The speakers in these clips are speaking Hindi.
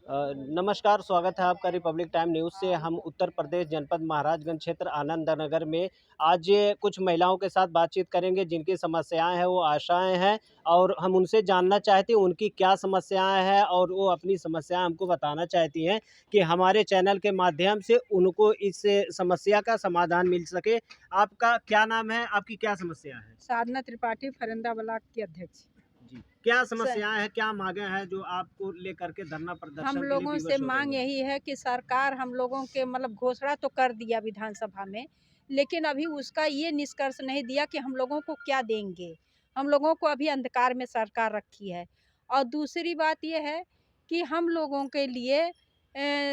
नमस्कार, स्वागत है आपका रिपब्लिक टाइम न्यूज़ से। हम उत्तर प्रदेश जनपद महाराजगंज क्षेत्र आनंद नगर में आज ये कुछ महिलाओं के साथ बातचीत करेंगे जिनकी समस्याएं हैं, वो आशाएं हैं और हम उनसे जानना चाहते हैं उनकी क्या समस्याएं हैं और वो अपनी समस्याएं हमको बताना चाहती हैं कि हमारे चैनल के माध्यम से उनको इस समस्या का समाधान मिल सके। आपका क्या नाम है? आपकी क्या समस्या है? साधना त्रिपाठी फरिंदा ब्लॉक की अध्यक्ष। जी, क्या समस्याएं हैं, क्या मांगे हैं जो आपको लेकर के धरना प्रदर्शन हम के लिए लोगों से विवश हो रही मांग हैं? यही है कि सरकार हम लोगों के घोषणा तो कर दिया विधानसभा में, लेकिन अभी उसका ये निष्कर्ष नहीं दिया कि हम लोगों को क्या देंगे। हम लोगों को अभी अंधकार में सरकार रखी है। और दूसरी बात ये है कि हम लोगों के लिए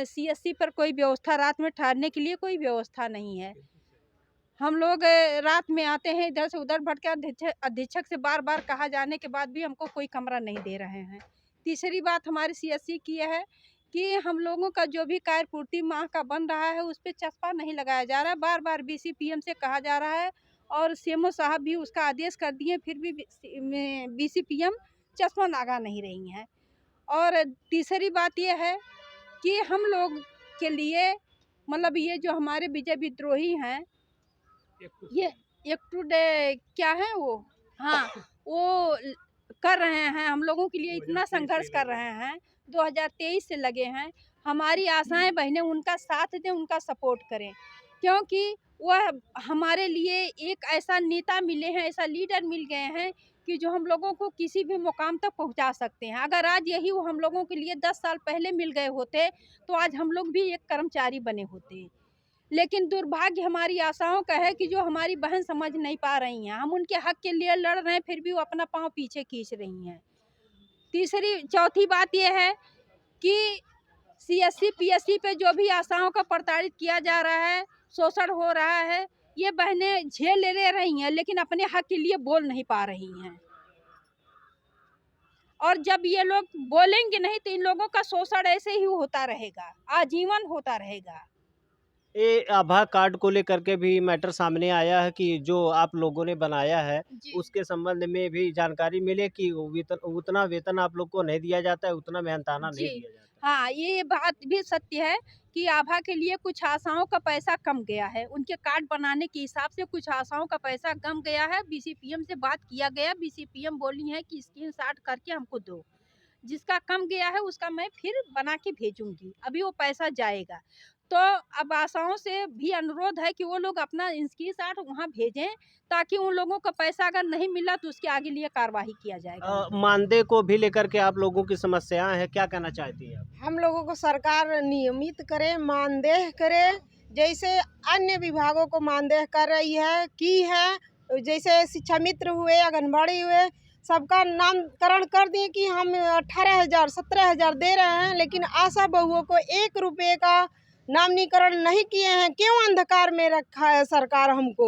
सीएससी पर कोई व्यवस्था, रात में ठहरने के लिए कोई व्यवस्था नहीं है। हम लोग रात में आते हैं, इधर से उधर भटके, अधीक्षक से बार-बार कहा जाने के बाद भी हमको कोई कमरा नहीं दे रहे हैं। तीसरी बात हमारी सीएससी की है कि हम लोगों का जो भी कार्य पूर्ति माह का बन रहा है, उस पे चस्पा नहीं लगाया जा रहा है। बार-बार बीसीपीएम से कहा जा रहा है और सीएमओ साहब भी उसका आदेश कर दिए, फिर भी बीसीपीएम चस्पा लगा नहीं रही हैं। और तीसरी बात ये है कि हम लोग के लिए ये जो हमारे विजय विद्रोही हैं, ये एक टू डे क्या है वो, हाँ, वो कर रहे हैं, हम लोगों के लिए इतना संघर्ष कर रहे हैं, 2023 से लगे हैं। हमारी आशाएं बहनें उनका साथ दें, उनका सपोर्ट करें, क्योंकि वह हमारे लिए एक ऐसा नेता मिले हैं, ऐसा लीडर मिल गए हैं कि जो हम लोगों को किसी भी मुकाम तक पहुंचा सकते हैं। अगर आज यही वो हम लोगों के लिए 10 साल पहले मिल गए होते तो आज हम लोग भी एक कर्मचारी बने होते। लेकिन दुर्भाग्य हमारी आशाओं का है कि जो हमारी बहन समझ नहीं पा रही हैं। हम उनके हक के लिए लड़ रहे हैं, फिर भी वो अपना पाँव पीछे खींच रही हैं। चौथी बात ये है कि सीएससी पीएससी पे जो भी आशाओं का प्रताड़ित किया जा रहा है, शोषण हो रहा है, ये बहनें झेल ले रही हैं, लेकिन अपने हक के लिए बोल नहीं पा रही हैं। और जब ये लोग बोलेंगे नहीं तो इन लोगों का शोषण ऐसे ही होता रहेगा, आजीवन होता रहेगा। ये आभा कार्ड को लेकर के भी मैटर सामने आया है कि जो आप लोगों ने बनाया है, जी। उसके संबंध में भी जानकारी मिले कि उतना वेतन आप लोग को नहीं दिया जाता है, उतना मेहनताना नहीं जी, दिया जाता है। हाँ, ये बात भी सत्य है कि आभा के लिए कुछ आशाओं का पैसा कम गया है। उनके कार्ड बनाने के हिसाब से कुछ आशाओं का पैसा कम गया है। बीसीपीएम से बात किया गया, बीसीपीएम बोली है कि स्क्रीनशॉट करके हमको दो। जिसका कम गया है उसका मैं फिर बना के भेजूँगी, अभी वो पैसा जाएगा। तो अब आशाओं से भी अनुरोध है कि वो लोग अपना स्क्रीनशॉट वहाँ भेजें, ताकि उन लोगों का पैसा अगर नहीं मिला तो उसके आगे लिए कार्रवाई किया जाएगा। मानदेय को भी लेकर के आप लोगों की समस्याएं हैं, क्या कहना चाहती हैं आप? हम लोगों को सरकार नियमित करे, मानदेय करे, जैसे अन्य विभागों को मानदेय कर रही है की है। जैसे शिक्षा मित्र हुए, आंगनबाड़ी हुए, सबका नामकरण कर दिए कि हम 18,000 17,000 दे रहे हैं, लेकिन आशा बहुओं को 1 रुपये का नामनीकरण नहीं किए हैं। क्यों अंधकार में रखा है सरकार हमको?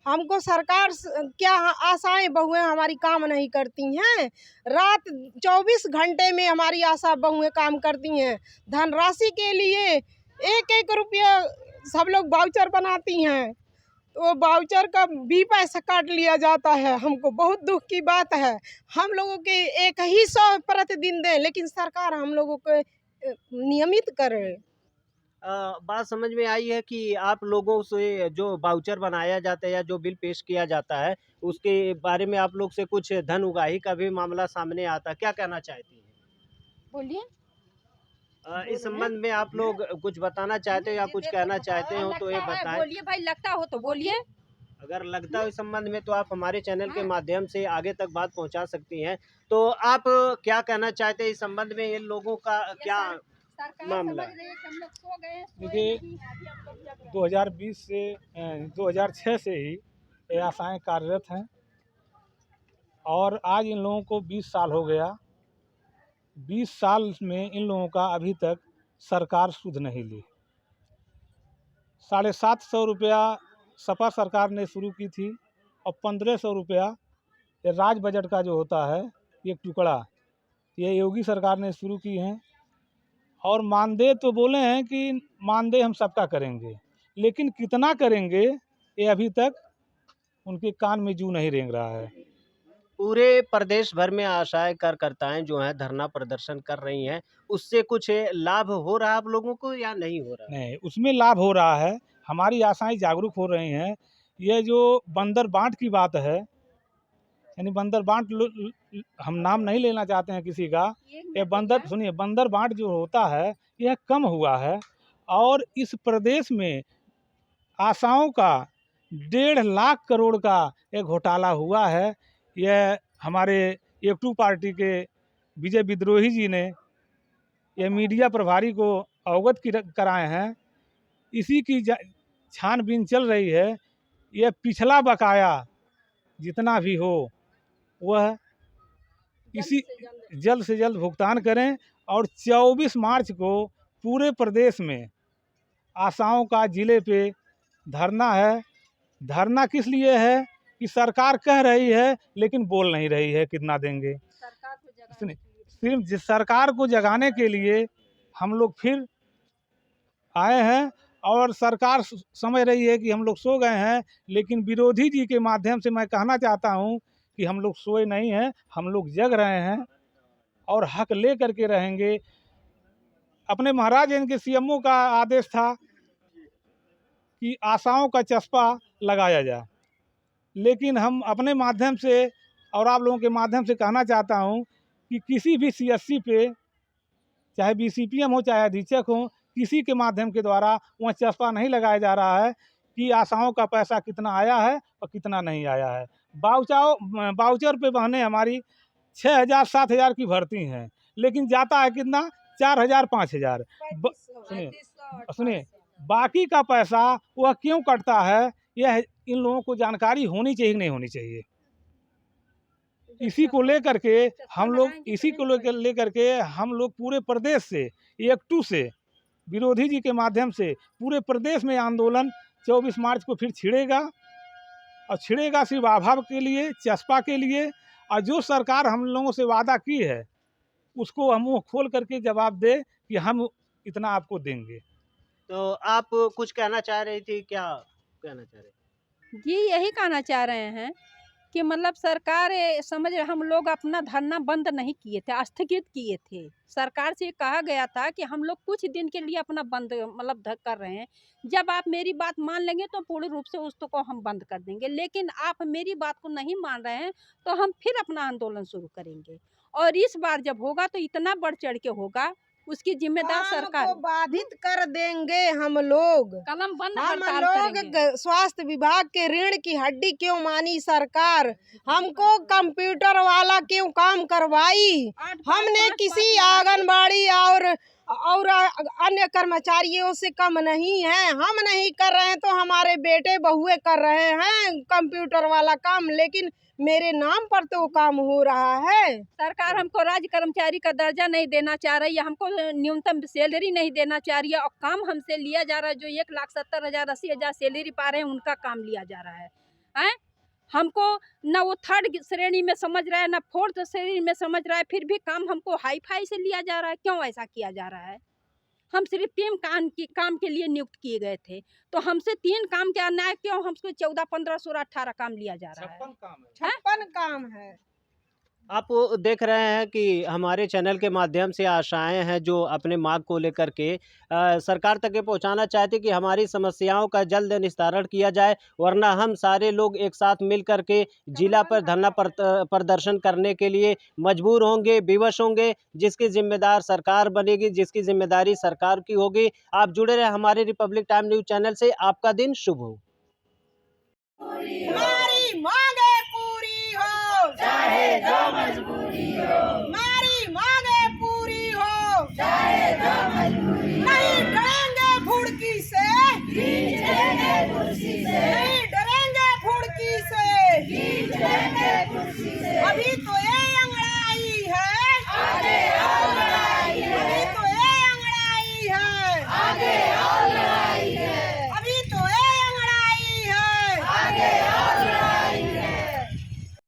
हमको सरकार क्या आशाएं बहुएं हमारी काम नहीं करती हैं? रात 24 घंटे में हमारी आशा बहुएं काम करती हैं। धनराशि के लिए एक एक रुपया सब लोग वाउचर बनाती हैं, तो वो वाउचर का भी पैसा काट लिया जाता है। हमको बहुत दुख की बात है। हम लोगों के एक ही 100 प्रतिदिन दें, लेकिन सरकार हम लोगों को नियमित करे। बात समझ में आई है कि आप लोगों से जो वाउचर बनाया जाता है या जो बिल पेश किया जाता है, उसके बारे में आप लोग से कुछ धन उगाही का भी मामला सामने आता है, क्या कहना चाहती हैं? बोलिए। इस संबंध में आप लोग कुछ बताना चाहते हो या कुछ कहना चाहते हो तो ये बताएं। बोलिए भाई, लगता हो तो बोलिए। अगर लगता है इस संबंध में तो आप हमारे चैनल के माध्यम से आगे तक बात पहुंचा सकती हैं। तो आप क्या कहना चाहते हैं इस संबंध में, इन लोगों का क्या मामला है? देखिए, 2020 से 2006 से ही ये आशाएं कार्यरत हैं और आज इन लोगों को 20 साल हो गया। 20 साल में इन लोगों का अभी तक सरकार सुध नहीं ली। 750 रुपया सपा सरकार ने शुरू की थी और 1500 रुपया ये राज्य बजट का जो होता है एक टुकड़ा, ये योगी सरकार ने शुरू की हैं। और मानदेय तो बोले हैं कि मानदेय हम सबका करेंगे, लेकिन कितना करेंगे ये अभी तक उनके कान में जू नहीं रेंग रहा है। पूरे प्रदेश भर में आशाएं कार्यकर्ताएं जो हैं धरना प्रदर्शन कर रही हैं, उससे कुछ लाभ हो रहा है आप लोगों को या नहीं हो रहा? नहीं, उसमें लाभ हो रहा है, हमारी आशाएं जागरूक हो रही हैं। ये जो बंदर बांट की बात है, यानी बंदर बांट हम नाम नहीं लेना चाहते हैं किसी का, ये बंदर सुनिए, बंदर बांट जो होता है यह कम हुआ है और इस प्रदेश में आशाओं का 1.5 लाख करोड़ का एक घोटाला हुआ है। यह हमारे एकटू पार्टी के विजय विद्रोही जी ने ये मीडिया प्रभारी को अवगत कराए हैं। इसी की छानबीन चल रही है। यह पिछला बकाया जितना भी हो वह इसी जल्द से जल्द भुगतान करें और 24 मार्च को पूरे प्रदेश में आशाओं का जिले पे धरना है। धरना किस लिए है कि सरकार कह रही है लेकिन बोल नहीं रही है कितना देंगे। सिर्फ सरकार को जगाने के लिए हम लोग फिर आए हैं और सरकार समझ रही है कि हम लोग सो गए हैं, लेकिन विरोधी जी के माध्यम से मैं कहना चाहता हूं कि हम लोग सोए नहीं हैं, हम लोग जग रहे हैं और हक ले करके रहेंगे। अपने महाराज इनके सीएमओ का आदेश था कि आशाओं का चस्पा लगाया जाए, लेकिन हम अपने माध्यम से और आप लोगों के माध्यम से कहना चाहता हूं कि किसी भी सीएससी पे, चाहे बीसीपीएम हो चाहे अधीक्षक हो, किसी के माध्यम के द्वारा वह चस्पा नहीं लगाया जा रहा है कि आशाओं का पैसा कितना आया है और कितना नहीं आया है। बाउचर पे बहनें हमारी 6,000 7,000 की भर्ती हैं, लेकिन जाता है कितना 4,000 5,000। सुनिए, बाकी का पैसा वह क्यों कटता है, यह इन लोगों को जानकारी होनी चाहिए कि नहीं होनी चाहिए। इसी को लेकर के हम लोग पूरे प्रदेश से एकटू से विरोधी जी के माध्यम से पूरे प्रदेश में आंदोलन 24 मार्च को फिर छिड़ेगा और छिड़ेगा सिर्फ अभाव के लिए, चस्पा के लिए। और जो सरकार हम लोगों से वादा की है उसको हम मुँह खोल करके जवाब दे कि हम इतना आपको देंगे। तो आप कुछ कहना चाह रही थी, क्या कहना चाह रहे? जी यही कहना चाह रहे हैं कि मतलब सरकार समझ हम लोग अपना धरना बंद नहीं किए थे, स्थगित किए थे। सरकार से कहा गया था कि हम लोग कुछ दिन के लिए अपना बंद मतलब कर रहे हैं, जब आप मेरी बात मान लेंगे तो पूर्ण रूप से उसको हम बंद कर देंगे। लेकिन आप मेरी बात को नहीं मान रहे हैं तो हम फिर अपना आंदोलन शुरू करेंगे और इस बार जब होगा तो इतना बढ़ चढ़ के होगा, उसकी जिम्मेदार सरकार को बाधित कर देंगे। हम लोग कलम बंद हम हड़ताल लोग करेंगे। स्वास्थ्य विभाग के ऋण की हड्डी क्यों मानी सरकार, हमको कंप्यूटर वाला क्यों काम करवाई, हमने किसी आंगनबाड़ी और अन्य कर्मचारियों से कम नहीं है। हम नहीं कर रहे हैं तो हमारे बेटे बहुए कर रहे हैं कंप्यूटर वाला काम, लेकिन मेरे नाम पर तो काम हो रहा है। सरकार हमको राज्य कर्मचारी का दर्जा नहीं देना चाह रही है, हमको न्यूनतम सैलरी नहीं देना चाह रही है और काम हमसे लिया जा रहा है। जो 1,70,000 80,000 सैलरी पा रहे हैं उनका काम लिया जा रहा है। हमको न वो 3rd श्रेणी में समझ रहा है न 4th श्रेणी में समझ रहा है, फिर भी काम हमको हाई फाई से लिया जा रहा है। क्यों ऐसा किया जा रहा है? हम सिर्फ 3 काम के लिए नियुक्त किए गए थे, तो हमसे 3 काम के अन्याय क्यों हमको 14 15 16 18 काम लिया जा रहा है? 56 काम है। आप देख रहे हैं कि हमारे चैनल के माध्यम से आशाएं हैं जो अपने मांग को लेकर के सरकार तक ये पहुंचाना चाहते कि हमारी समस्याओं का जल्द निस्तारण किया जाए, वरना हम सारे लोग एक साथ मिल कर के जिला पर धरना प्रदर्शन करने के लिए मजबूर होंगे, विवश होंगे, जिसकी जिम्मेदार सरकार बनेगी, जिसकी जिम्मेदारी सरकार की होगी। आप जुड़े रहे हमारे रिपब्लिक टाइम न्यूज़ चैनल से। आपका दिन शुभ हो। हमारी मांग